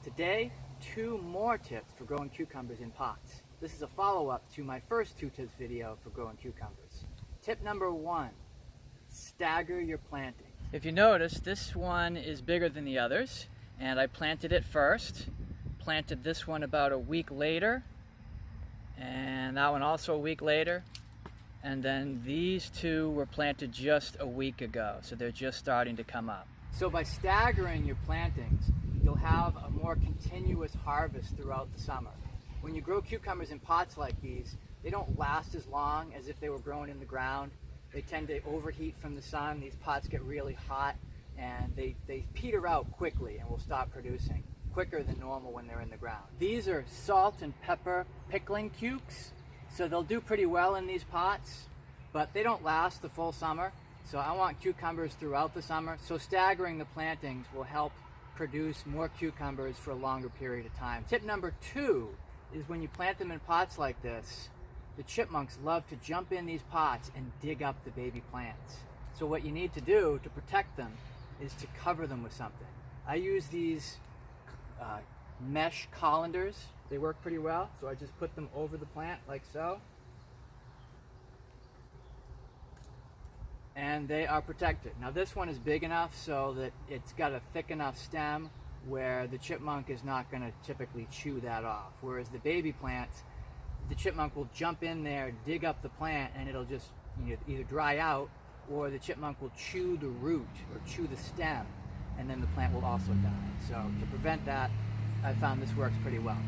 Today, 2 more tips for growing cucumbers in pots. This is a follow-up to my first 2 tips video for growing cucumbers. Tip number 1, stagger your planting. If you notice, this one is bigger than the others, and I planted it first. Planted this one about a week later, and that one also a week later. And then these 2 were planted just a week ago, so they're just starting to come up. So by staggering your plantings, you'll have a more continuous harvest throughout the summer. When you grow cucumbers in pots like these, they don't last as long as if they were grown in the ground. They tend to overheat from the sun. These pots get really hot and they peter out quickly and will stop producing quicker than normal when they're in the ground. These are salt and pepper pickling cucumbers, so they'll do pretty well in these pots, but they don't last the full summer. So I want cucumbers throughout the summer, so staggering the plantings will help produce more cucumbers for a longer period of time. Tip number 2 is when you plant them in pots like this, the chipmunks love to jump in these pots and dig up the baby plants. So what you need to do to protect them is to cover them with something. I use these mesh colanders. They work pretty well, so I just put them over the plant like so. And they are protected. Now this one is big enough so that it's got a thick enough stem where the chipmunk is not going to typically chew that off. Whereas the baby plants, the chipmunk will jump in there, dig up the plant, and it'll just either dry out, or the chipmunk will chew the root or chew the stem, and then the plant will also die. So to prevent that, I found this works pretty well.